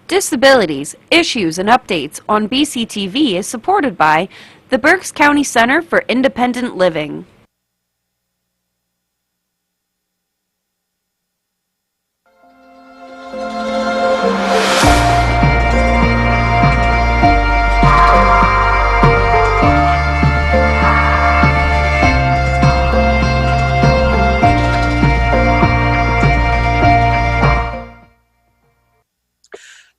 Disabilities, Issues, and Updates on BCTV is supported by the Berks County Center for Independent Living.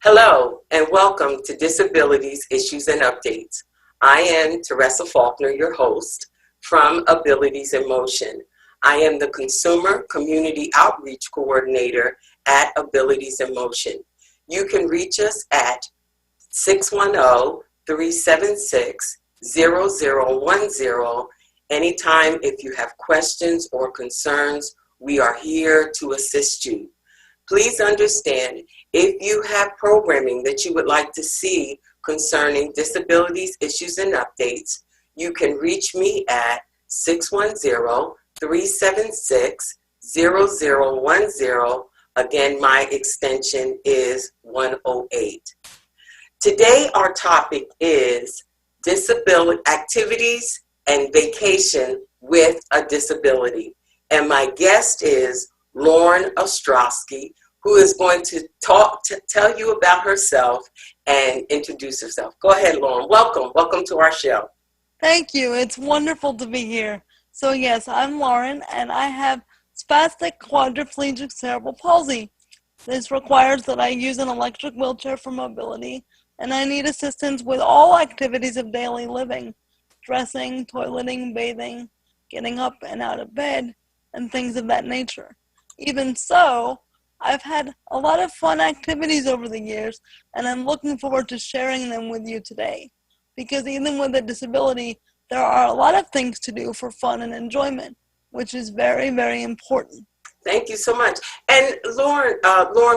Hello, and welcome to Disabilities, Issues, and Updates. I am Teresa Faulkner, your host from Abilities in Motion. I am the Consumer Community Outreach Coordinator at Abilities in Motion. You can reach us at 610-376-0010 anytime if you have questions or concerns. We are here to assist you. Please understand, if you have programming that you would like to see concerning disabilities, issues, and updates, you can reach me at 610-376-0010. Again, my extension is 108. Today, our topic is disability activities and vacation with a disability. And my guest is Lauren Ostrowski, who is going to tell you about herself and introduce herself. Go ahead, Lauren. Welcome to our show. Thank you. It's wonderful to be here. So yes, I'm Lauren, and I have spastic quadriplegic cerebral palsy. This requires that I use an electric wheelchair for mobility, and I need assistance with all activities of daily living: dressing, toileting, bathing, getting up and out of bed, and things of that nature. Even so, I've had a lot of fun activities over the years, and I'm looking forward to sharing them with you today. Because even with a disability, there are a lot of things to do for fun and enjoyment, which is very, very important. Thank you so much. And Lauren,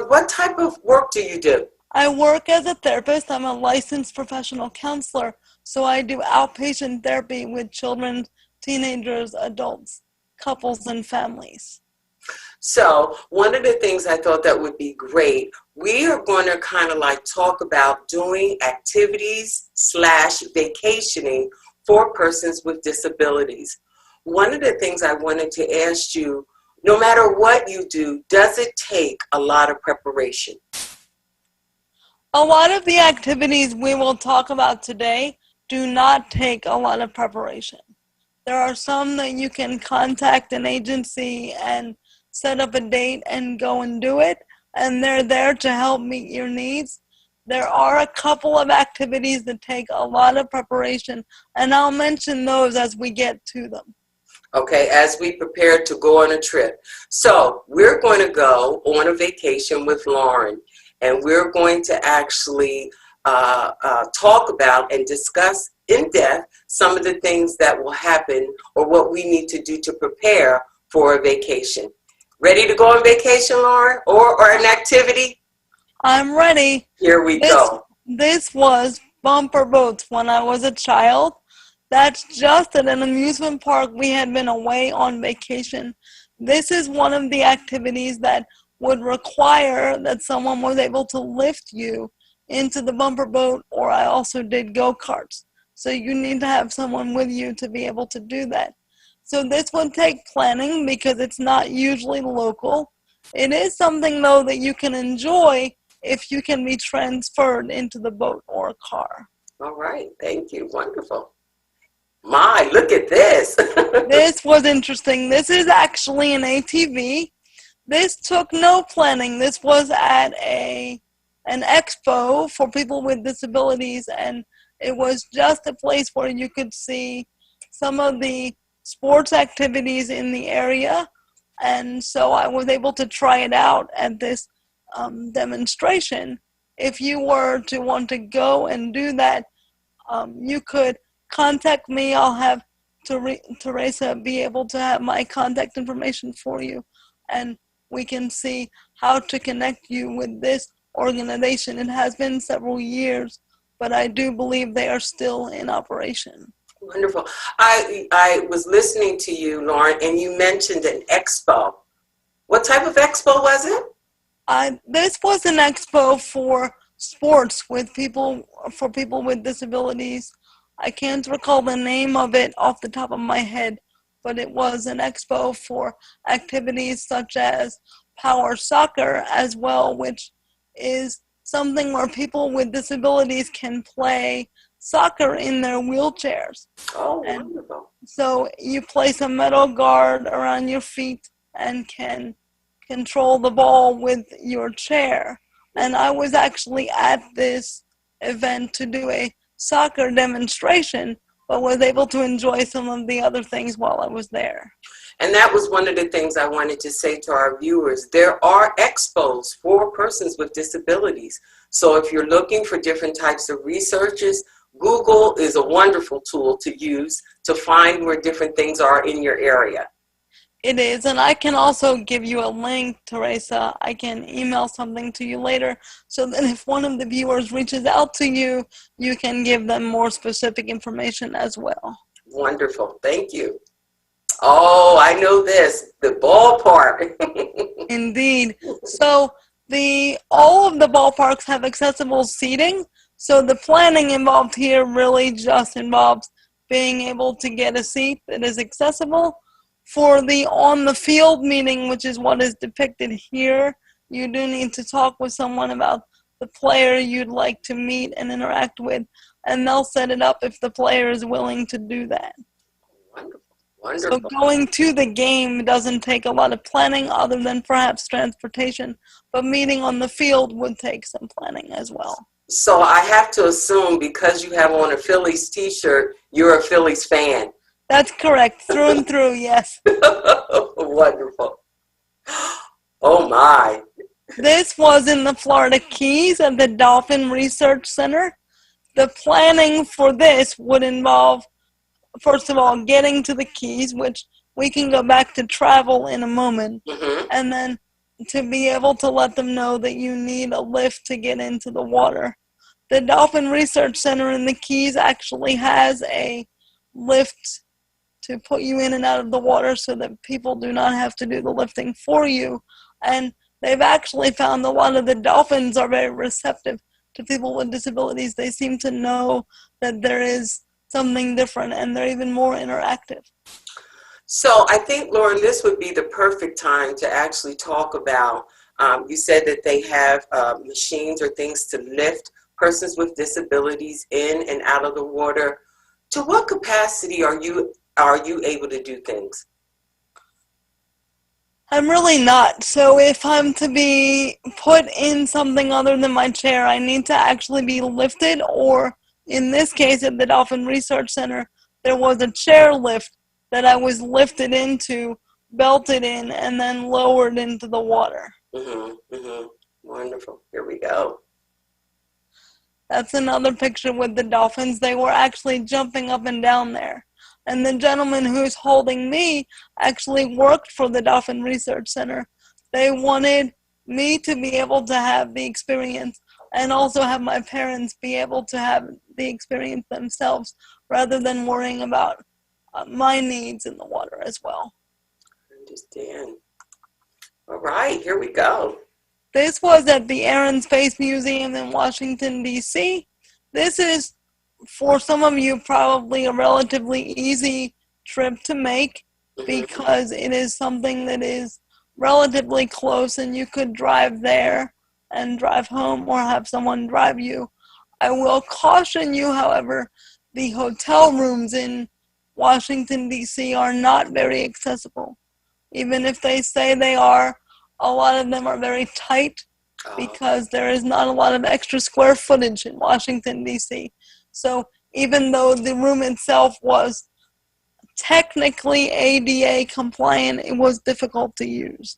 what type of work do you do? I work as a therapist. I'm a licensed professional counselor, so I do outpatient therapy with children, teenagers, adults, couples, and families. So one of the things I thought that would be great, we are going to kind of like talk about doing activities / vacationing for persons with disabilities. One of the things I wanted to ask you, no matter what you do, does it take a lot of preparation? A lot of the activities we will talk about today do not take a lot of preparation. There are some that you can contact an agency and set up a date and go and do it, and they're there to help meet your needs. There are a couple of activities that take a lot of preparation, and I'll mention those as we get to them. Okay, as we prepare to go on a trip. So we're going to go on a vacation with Lauren, and we're going to actually talk about and discuss in depth some of the things that will happen or what we need to do to prepare for a vacation. Ready to go on vacation, Lauren, or an activity? I'm ready. Here we go. This was bumper boats when I was a child. That's just at an amusement park. We had been away on vacation. This is one of the activities that would require that someone was able to lift you into the bumper boat, or I also did go-karts. So you need to have someone with you to be able to do that. So this would take planning because it's not usually local. It is something, though, that you can enjoy if you can be transferred into the boat or a car. All right. Thank you. Wonderful. My, look at this. This was interesting. This is actually an ATV. This took no planning. This was at an expo for people with disabilities, and it was just a place where you could see some of the sports activities in the area, and so I was able to try it out at this demonstration. If you were to want to go and do that, you could contact me. I'll have Teresa be able to have my contact information for you, and we can see how to connect you with this organization. It has been several years but I do believe they are still in operation. Wonderful. I was listening to you, Lauren, and you mentioned an expo. What type of expo was it? This was an expo for sports for people with disabilities. I can't recall the name of it off the top of my head, but it was an expo for activities such as power soccer as well, which is something where people with disabilities can play soccer in their wheelchairs. Oh, And wonderful. so you place a metal guard around your feet and can control the ball with your chair. And I was actually at this event to do a soccer demonstration, but was able to enjoy some of the other things while I was there. And that was one of the things I wanted to say to our viewers. There are expos for persons with disabilities. So if you're looking for different types of researches, Google is a wonderful tool to use to find where different things are in your area. It is, and I can also give you a link, Teresa. I can email something to you later so that if one of the viewers reaches out to you, you can give them more specific information as well. Wonderful. Thank you. Oh, I know this, the ballpark. Indeed. So all of the ballparks have accessible seating, so the planning involved here really just involves being able to get a seat that is accessible. For the on-the-field meeting, which is what is depicted here, you do need to talk with someone about the player you'd like to meet and interact with, and they'll set it up if the player is willing to do that. Wonderful. So Wonderful. going to the game doesn't take a lot of planning other than perhaps transportation, but meeting on the field would take some planning as well. So I have to assume because you have on a Phillies t-shirt, you're a Phillies fan. That's correct, through and through, yes. Wonderful. Oh my. This was in the Florida Keys at the Dolphin Research Center. The planning for this would involve, first of all, getting to the Keys, which we can go back to travel in a moment, and then to be able to let them know that you need a lift to get into the water. The Dolphin Research Center in the Keys actually has a lift to put you in and out of the water so that people do not have to do the lifting for you. And they've actually found a lot of the dolphins are very receptive to people with disabilities. They seem to know that there is something different and they're even more interactive. So I think, Lauren, this would be the perfect time to actually talk about, you said that they have machines or things to lift persons with disabilities in and out of the water. To what capacity are you able to do things? I'm really not. So if I'm to be put in something other than my chair, I need to actually be lifted, or in this case at the Dolphin Research Center, there was a chair lift that I was lifted into, belted in, and then lowered into the water. Wonderful. Here we go. That's another picture with the dolphins. They were actually jumping up and down there. And the gentleman who's holding me actually worked for the Dolphin Research Center. They wanted me to be able to have the experience and also have my parents be able to have the experience themselves rather than worrying about my needs in the water as well. I understand. All right, here we go. This was at the Air and Space Museum in Washington, D.C. This is, for some of you, probably a relatively easy trip to make because it is something that is relatively close and you could drive there and drive home or have someone drive you. I will caution you, however, the hotel rooms in Washington, D.C. are not very accessible. Even if they say they are, a lot of them are very tight because there is not a lot of extra square footage in Washington, D.C. So even though the room itself was technically ADA compliant, it was difficult to use.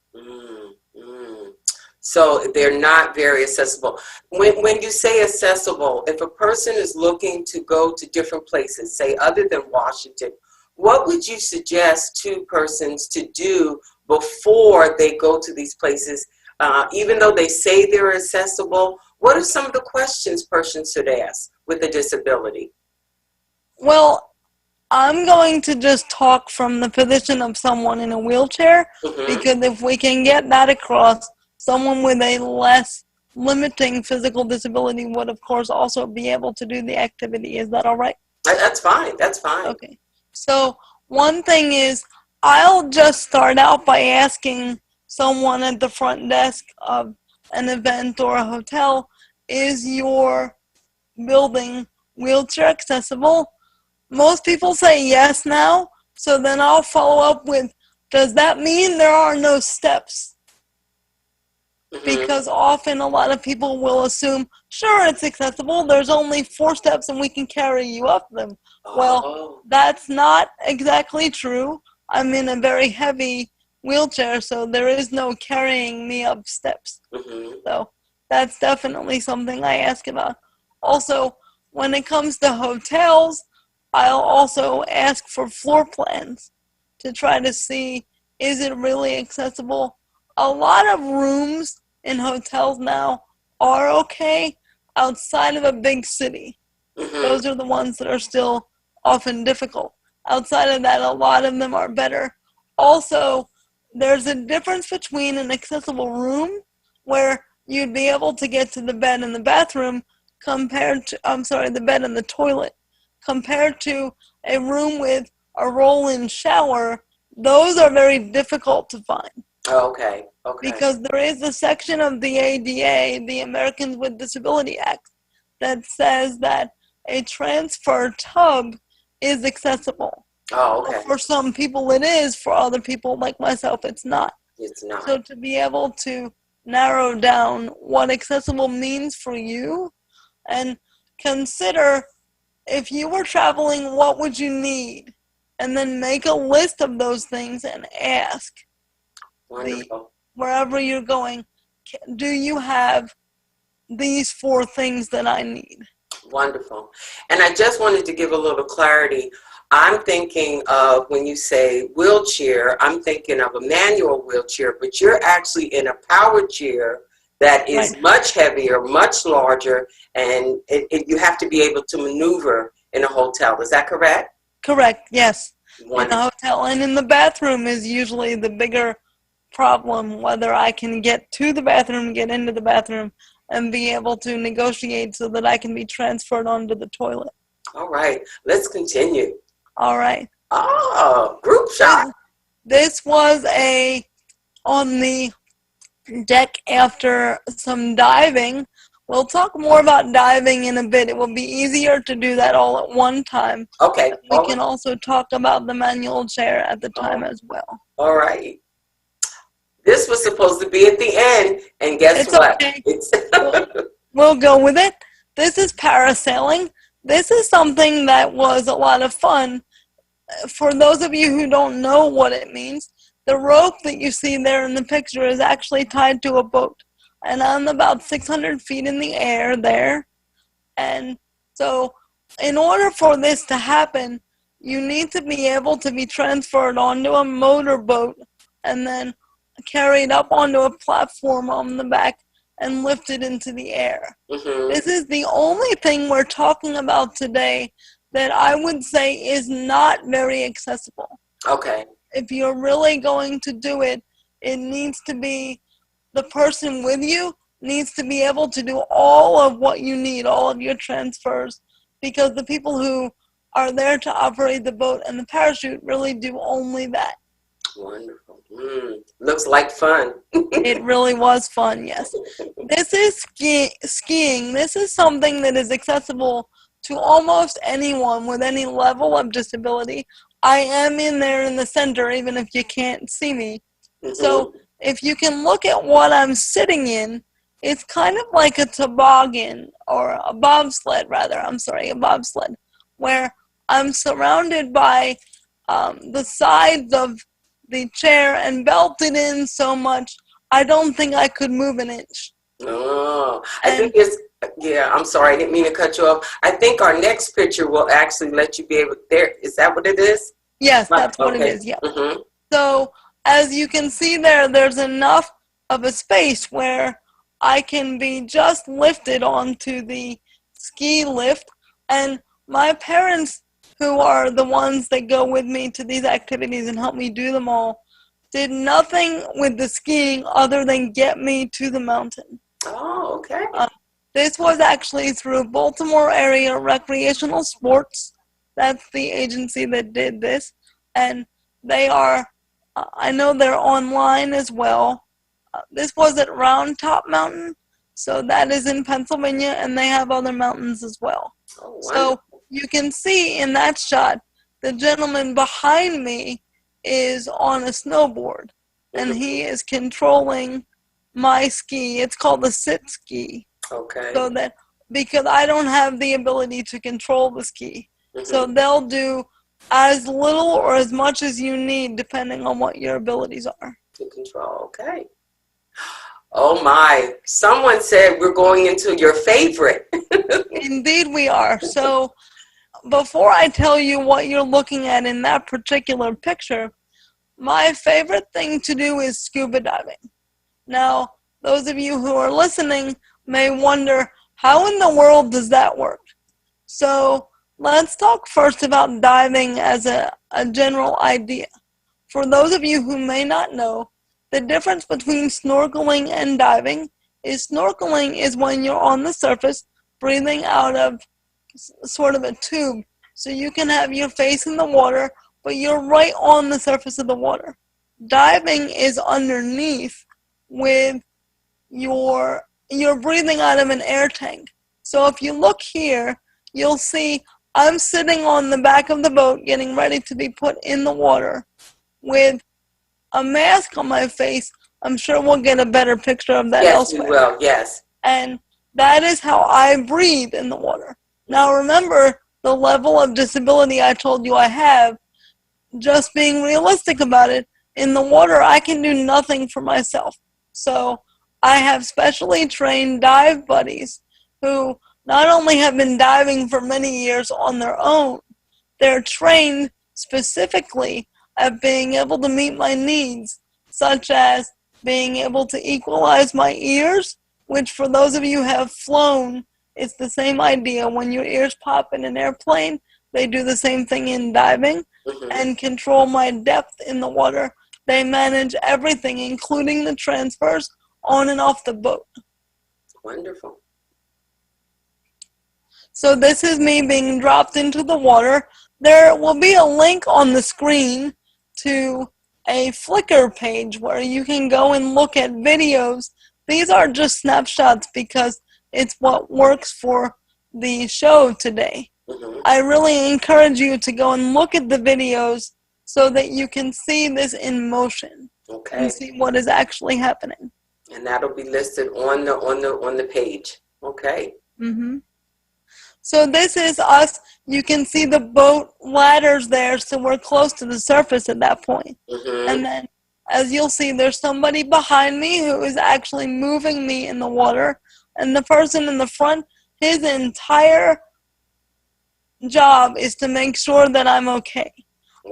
So they're not very accessible. When you say accessible, if a person is looking to go to different places, say other than Washington, what would you suggest to persons to do before they go to these places? Even though they say they're accessible, What are some of the questions persons should ask with a disability? Well, I'm going to just talk from the position of someone in a wheelchair, Mm-hmm. because if we can get that across, someone with a less limiting physical disability would, of course, also be able to do the activity. Is that all right? That's fine. That's fine. Okay. So one thing is, I'll just start out by asking someone at the front desk of an event or a hotel, is your building wheelchair accessible? Most people say yes now, so then I'll follow up with, does that mean there are no steps? Mm-hmm. Because often a lot of people will assume, sure, it's accessible, there's only 4 steps and we can carry you up them. Well, Oh. that's not exactly true. I'm in a very heavy wheelchair, so there is no carrying me up steps. Mm-hmm. So that's definitely something I ask about. Also, when it comes to hotels, I'll also ask for floor plans to try to see, is it really accessible? A lot of rooms in hotels now are okay outside of a big city. Mm-hmm. Those are the ones that are still often difficult. Outside of that, a lot of them are better. Also, there's a difference between an accessible room where you'd be able to get to the bed and the bathroom compared to, the bed and the toilet, compared to a room with a roll-in shower. Those are very difficult to find. Okay. Okay. Because there is a section of the ADA, the Americans with Disability Act, that says that a transfer tub is accessible. Oh, okay. For some people it is, for other people like myself it's not. It's not. So to be able to narrow down what accessible means for you, and consider, if you were traveling, what would you need? And then make a list of those things and ask. Wonderful. Wherever you're going, do you have these 4 things that I need? Wonderful. And I just wanted to give a little clarity. I'm thinking of, when you say wheelchair, I'm thinking of a manual wheelchair, but you're actually in a power chair that is Right. much heavier, much larger, and you have to be able to maneuver in a hotel. Is that correct? Correct, yes. In Wonderful. a hotel, and in the bathroom is usually the bigger problem, whether I can get to the bathroom, get into the bathroom, and be able to negotiate so that I can be transferred onto the toilet. All right. Let's continue. All right. Oh, group shot. This was on the deck after some diving. We'll talk more about diving in a bit. It will be easier to do that all at one time. Okay. We can also talk about the manual chair at the time as well. All right. This was supposed to be at the end, and guess It's what? okay. It's We'll go with it. This is parasailing. This is something that was a lot of fun. For those of you who don't know what it means, the rope that you see there in the picture is actually tied to a boat. And I'm about 600 feet in the air there. And so in order for this to happen, you need to be able to be transferred onto a motorboat and then carried up onto a platform on the back and lifted into the air. Mhm. This is the only thing we're talking about today that I would say is not very accessible. Okay. If you're really going to do it, it needs to be, the person with you needs to be able to do all of what you need, all of your transfers, because the people who are there to operate the boat and the parachute really do only that. Wonderful. Looks like fun. It really was fun, yes. This is skiing. This is something that is accessible to almost anyone with any level of disability. I am in there in the center, even if you can't see me. Mhm. So if you can look at what I'm sitting in, it's kind of like a toboggan, or a bobsled, a bobsled, where I'm surrounded by the sides of the chair and belted in so much, I don't think I could move an inch. Oh, I think it's, yeah, I'm sorry, I didn't mean to cut you off. I think our next picture will actually let you be able, there, is that what it is? Yes, that's what it Okay. is, yeah. Mm-hmm. So as you can see there, there's enough of a space where I can be just lifted onto the ski lift, and my parents, who are the ones that go with me to these activities and help me do them all, did nothing with the skiing other than get me to the mountain. Oh, okay. This was actually through Baltimore Area Recreational Sports. That's the agency that did this. And they are, I know they're online as well. This was at Round Top Mountain. So that is in Pennsylvania, and they have other mountains as well. Oh, wow. So you can see in that shot, the gentleman behind me is on a snowboard, and he is controlling my ski. It's called the sit ski. Okay. So that, because I don't have the ability to control the ski. So they'll do as little or as much as you need depending on what your abilities are. To control, okay. Oh my, someone said we're going into your favorite. Indeed we are. So before I tell you what you're looking at in that particular picture, my favorite thing to do is scuba diving. Now, those of you who are listening may wonder, how in the world does that work? So let's talk first about diving as a general idea. For those of you who may not know, the difference between snorkeling and diving is snorkeling is when you're on the surface breathing out of sort of a tube. So you can have your face in the water, but you're right on the surface of the water. Diving is underneath with you're breathing out of an air tank. So if you look here, you'll see I'm sitting on the back of the boat getting ready to be put in the water with a mask on my face. I'm sure we'll get a better picture of that elsewhere. Yes, we will, yes. And that is how I breathe in the water. Now remember the level of disability I told you I have. Just being realistic about it, in the water I can do nothing for myself. So I have specially trained dive buddies who not only have been diving for many years on their own, they're trained specifically at being able to meet my needs, such as being able to equalize my ears, which for those of you who have flown, it's the same idea. When your ears pop in an airplane, they do the same thing in diving, and control my depth in the water. They manage everything, including the transfers on and off the boat. Wonderful. So this is me being dropped into the water. There will be a link on the screen to a Flickr page where you can go and look at videos. These are just snapshots because it's what works for the show today. I really encourage you to go and look at the videos so that you can see this in motion and see what is actually happening. And that'll be listed on the page. Okay. So this is us. You can see the boat ladders there, so we're close to the surface at that point. And then, as you'll see, there's somebody behind me who is actually moving me in the water. And the person in the front, his entire job is to make sure that I'm okay.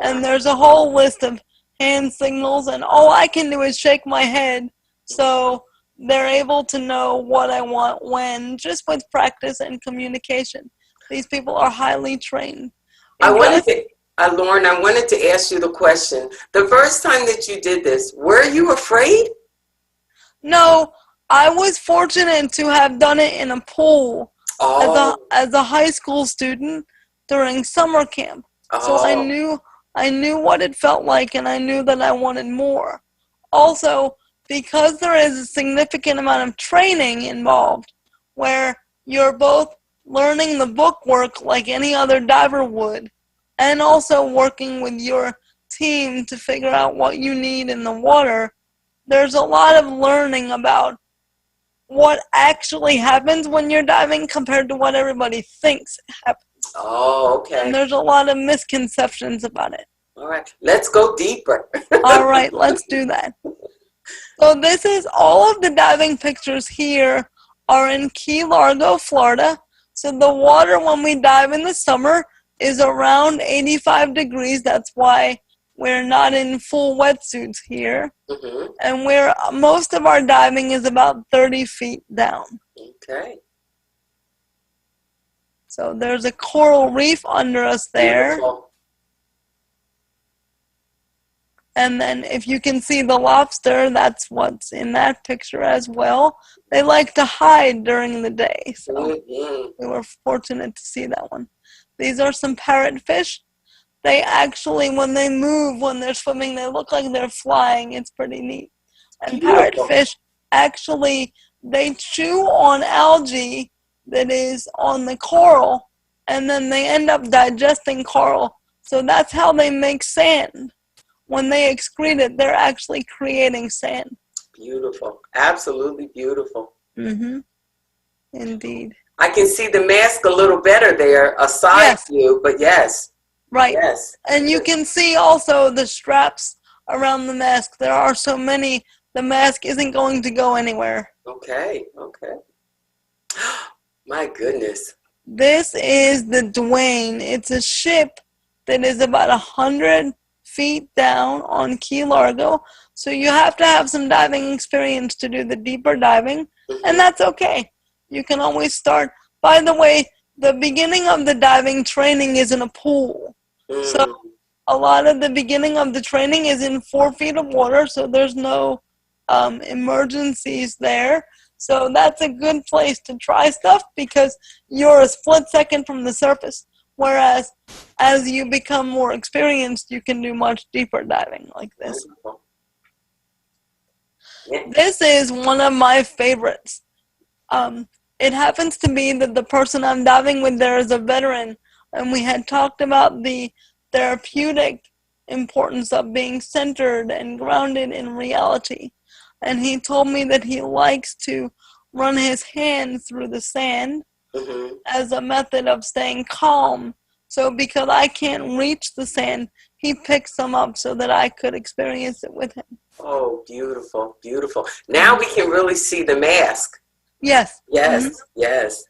And there's a whole list of hand signals, and all I can do is shake my head so they're able to know what I want when, just with practice and communication. These people are highly trained. Lauren, I wanted to ask you the question. The first time that you did this, were you afraid? No, I was fortunate to have done it in a pool as a high school student during summer camp. So I knew what it felt like, and I knew that I wanted more. Also, because there is a significant amount of training involved, where you're both learning the book work like any other diver would, and also working with your team to figure out what you need in the water, there's a lot of learning about what actually happens when you're diving compared to what everybody thinks happens. Oh, okay. And there's a lot of misconceptions about it. All right, let's go deeper. All right, let's do that. So this is all of the diving pictures here are in Key Largo, Florida. So the water when we dive in the summer is around 85 degrees. That's why we're not in full wetsuits here, Mm-hmm. and where most of our diving is about 30 feet down. Okay. So there's a coral reef under us there. Beautiful. And then if you can see the lobster, that's what's in that picture as well. They like to hide during the day, so Mm-hmm. we were fortunate to see that one. These are some parrotfish. They actually, when they move, when they're swimming, they look like they're flying. It's pretty neat. And Beautiful. parrotfish, actually, they chew on algae that is on the coral, and then they end up digesting coral. So that's how they make sand. When they excrete it, they're actually creating sand. Beautiful. Absolutely beautiful. Mm-hmm. Indeed. I can see the mask a little better there, a side Yes. view, but yes. Right. Yes. And you can see also the straps around the mask. There are so many, the mask isn't going to go anywhere. Okay. Okay. My goodness. This is the Duane. It's a ship that is about 100 feet down on Key Largo. So you have to have some diving experience to do the deeper diving, and that's okay. You can always start. By the way, the beginning of the diving training is in a pool. So a lot of the beginning of the training is in 4 feet of water, so there's no emergencies there. So that's a good place to try stuff because you're a split second from the surface. Whereas as you become more experienced, you can do much deeper diving like this. Wonderful. Yeah. This is one of my favorites. It happens to be that the person I'm diving with there is a veteran, and we had talked about the therapeutic importance of being centered and grounded in reality. And he told me that he likes to run his hand through the sand Mm-hmm. as a method of staying calm. So because I can't reach the sand, he picks some up so that I could experience it with him. Oh, beautiful, beautiful. Now we can really see the mask. Yes. Yes, Mhm. yes.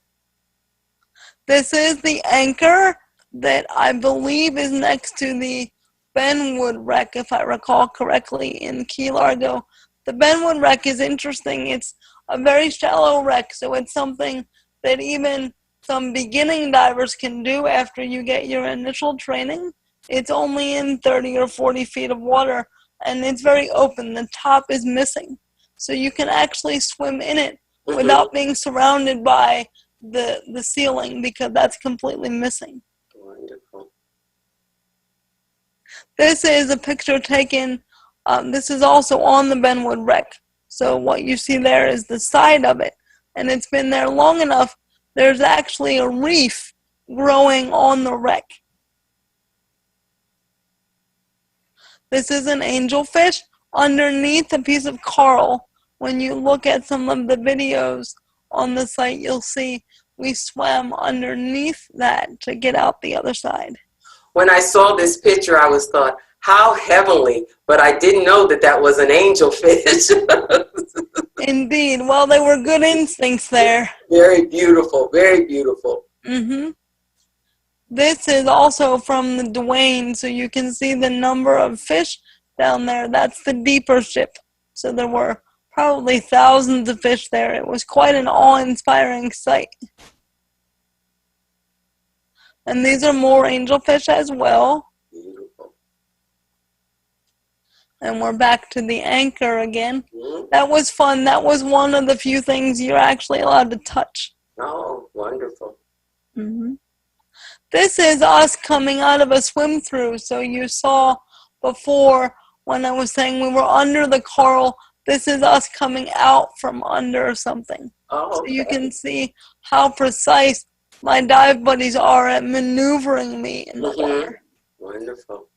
This is the anchor that I believe is next to the Benwood wreck, if I recall correctly, in Key Largo. The Benwood wreck is interesting. It's a very shallow wreck, so it's something that even some beginning divers can do after you get your initial training. It's only in 30 or 40 feet of water, and it's very open. The top is missing, so you can actually swim in it without being surrounded by the ceiling because that's completely missing. Wonderful. This is a picture taken, this is also on the Benwood wreck. So what you see there is the side of it, and it's been there long enough, there's actually a reef growing on the wreck. This is an angelfish underneath a piece of coral. When you look at some of the videos on the site, you'll see we swam underneath that to get out the other side. When I saw this picture, I was thought, how heavenly, but I didn't know that that was an angelfish. Indeed. Well, there were good instincts there. Very beautiful, very beautiful. Mm-hmm. This is also from the Duane, so you can see the number of fish down there. That's the deeper ship. So there were probably thousands of fish there. It was quite an awe-inspiring sight. And these are more angelfish as well. Beautiful. And we're back to the anchor again. Mm-hmm. That was fun. That was one of the few things you're actually allowed to touch. Oh, wonderful. Mm-hmm. This is us coming out of a swim through. So you saw before when I was saying we were under the coral, this is us coming out from under something. Oh, So you can see how precise my dive buddies are at maneuvering me in the water. wonderful.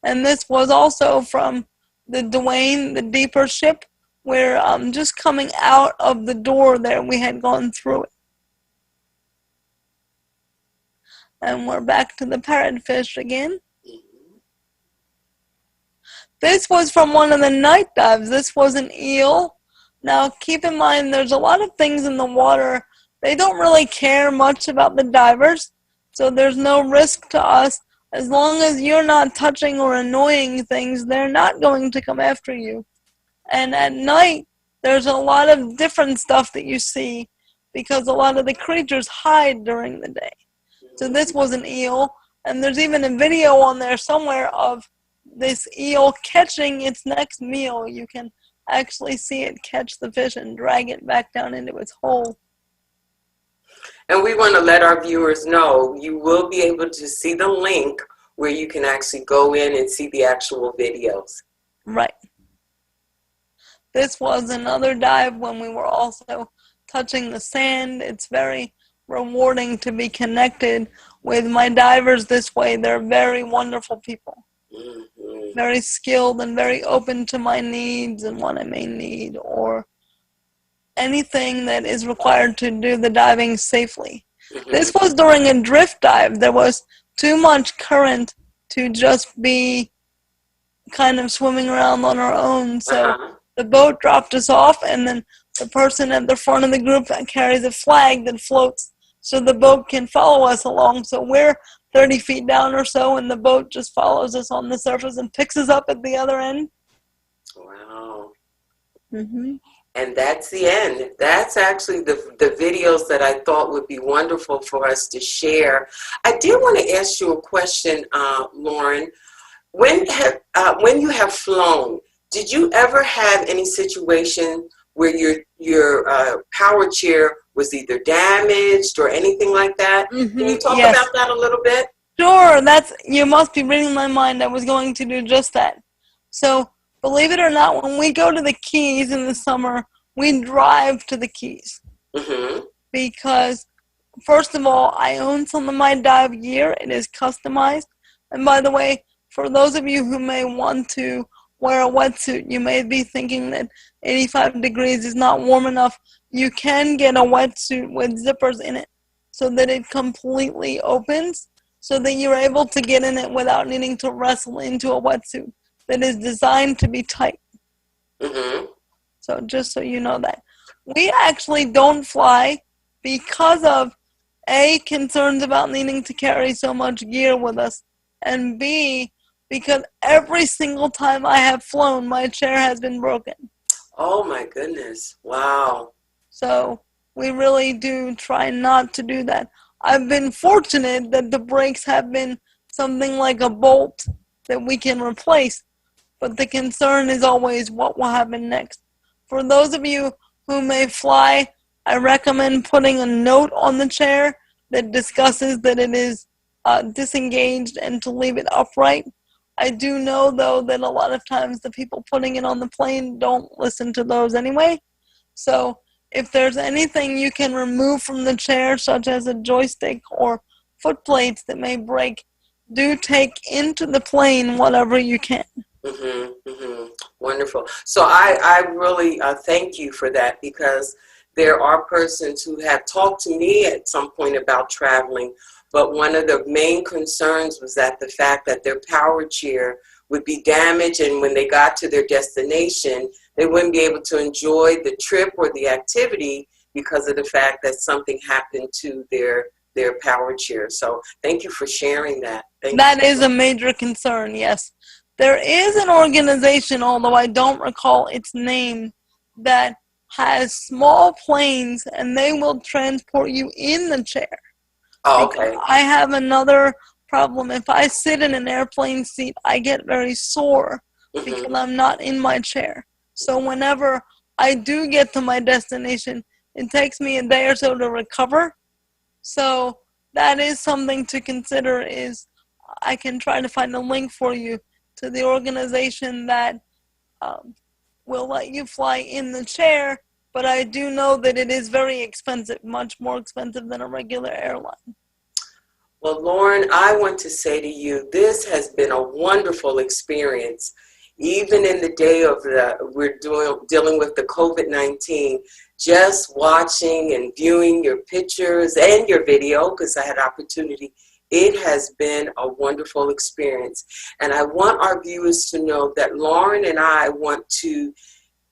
And this was also from the Duane, the deeper ship, where just coming out of the door there, we had gone through it. And we're back to the parrotfish again. This was from one of the night dives. This was an eel. Now, keep in mind, there's a lot of things in the water. They don't really care much about the divers, so there's no risk to us As long as you're not touching or annoying things, they're not going to come after you. And at night, there's a lot of different stuff that you see because a lot of the creatures hide during the day. So this was an eel, and there's even a video on there somewhere of this eel catching its next meal. You can actually see it catch the fish and drag it back down into its hole. And we want to let our viewers know you will be able to see the link where you can actually go in and see the actual videos. Right. This was another dive when we were also touching the sand. It's very rewarding to be connected with my divers this way. They're very wonderful people. Mm-hmm. Very skilled and very open to my needs and what I may need or anything that is required to do the diving safely. Mm-hmm. This was during a drift dive. There was too much current to just be kind of swimming around on our own. So the boat dropped us off, and then the person at the front of the group carries a flag that floats so the boat can follow us along. So we're 30 feet down or so, and the boat just follows us on the surface and picks us up at the other end. Wow. Mm-hmm. And that's the end. That's actually the videos that I thought would be wonderful for us to share. I did want to ask you a question, Lauren. When you have flown, did you ever have any situation where your power chair was either damaged or anything like that? Mm-hmm. Can you talk Yes. about that a little bit? Sure, you must be reading my mind. I was going to do just that. So, believe it or not, when we go to the Keys in the summer, we drive to the Keys. Mm-hmm. Because, first of all, I own some of my dive gear. It is customized. And by the way, for those of you who may want to wear a wetsuit, you may be thinking that 85 degrees is not warm enough. You can get a wetsuit with zippers in it so that it completely opens, so that you're able to get in it without needing to wrestle into a wetsuit that is designed to be tight. Mm-hmm. So just so you know that. We actually don't fly because of A, concerns about needing to carry so much gear with us, and B, because every single time I have flown, my chair has been broken. Oh my goodness. Wow. So we really do try not to do that. I've been fortunate that the brakes have been something like a bolt that we can replace, but the concern is always what will happen next. For those of you who may fly, I recommend putting a note on the chair that discusses that it is disengaged and to leave it upright. I do know, though, that a lot of times the people putting it on the plane don't listen to those anyway. So if there's anything you can remove from the chair, such as a joystick or foot plates that may break, do take into the plane whatever you can. Mm-hmm, mm-hmm. Wonderful. So I really thank you for that, because there are persons who have talked to me at some point about traveling, but one of the main concerns was that the fact that their power chair would be damaged, and when they got to their destination, they wouldn't be able to enjoy the trip or the activity because of the fact that something happened to their power chair. So thank you for sharing that. That is a major concern, yes. There is an organization, although I don't recall its name, that has small planes, and they will transport you in the chair. Oh, okay. I have another problem. If I sit in an airplane seat, I get very sore because I'm not in my chair. So whenever I do get to my destination, it takes me a day or so to recover. So that is something to consider. Is I can try to find a link for you to the organization that will let you fly in the chair, but I do know that it is very expensive, much more expensive than a regular airline. Well, Lauren, I want to say to you, this has been a wonderful experience. Even in the day of dealing with the COVID-19, just watching and viewing your pictures and your video, because I had opportunity, it has been a wonderful experience. And I want our viewers to know that Lauren and I want to,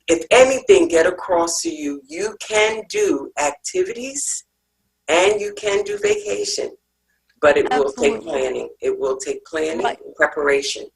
if anything, get across to you, you can do activities and you can do vacation. but it will take Absolutely. planning. It will take planning Right. and preparation.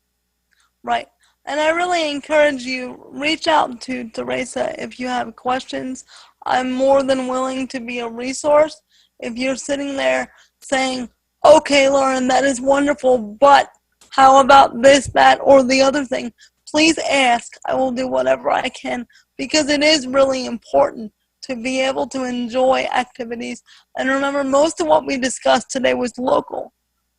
Right. And I really encourage you, reach out to Teresa if you have questions. I'm more than willing to be a resource. If you're sitting there saying, okay, Lauren, that is wonderful, but how about this, that, or the other thing? Please ask. I will do whatever I can because it is really important to be able to enjoy activities. And remember, most of what we discussed today was local.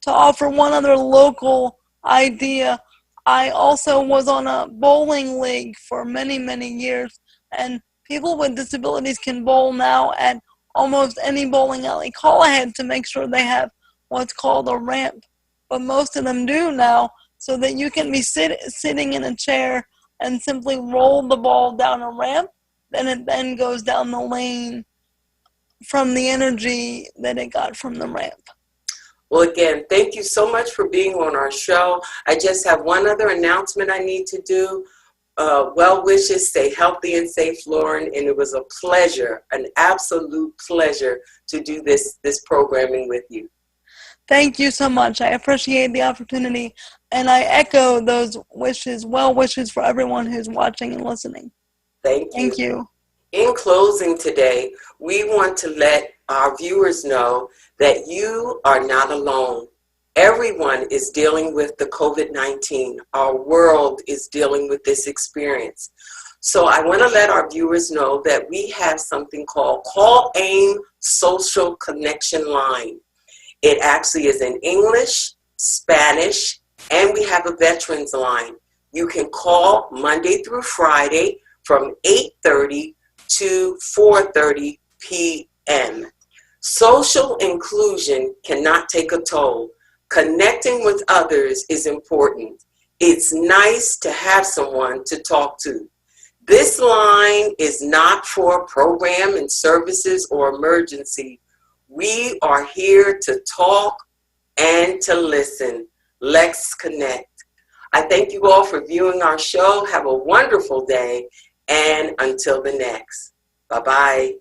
To offer one other local idea, I also was on a bowling league for many, many years, and people with disabilities can bowl now at almost any bowling alley. Call ahead to make sure they have what's called a ramp, but most of them do now, so that you can be sitting in a chair and simply roll the ball down a ramp, then it then goes down the lane from the energy that it got from the ramp. Well, again, thank you so much for being on our show. I just have one other announcement I need to do. Well wishes, stay healthy and safe, Lauren, and it was a pleasure, an absolute pleasure to do this programming with you. Thank you so much. I appreciate the opportunity, and I echo those wishes, well wishes for everyone who's watching and listening. Thank you. Thank you. In closing today, we want to let our viewers know that you are not alone. Everyone is dealing with the COVID-19. Our world is dealing with this experience. So I want to let our viewers know that we have something called Call AIM Social Connection Line. It actually is in English, Spanish, and we have a veterans line. You can call Monday through Friday from 8:30 to 4:30 p.m. Social inclusion cannot take a toll. Connecting with others is important. It's nice to have someone to talk to. This line is not for program and services or emergency. We are here to talk and to listen. Let's connect. I thank you all for viewing our show. Have a wonderful day, and until the next. Bye-bye.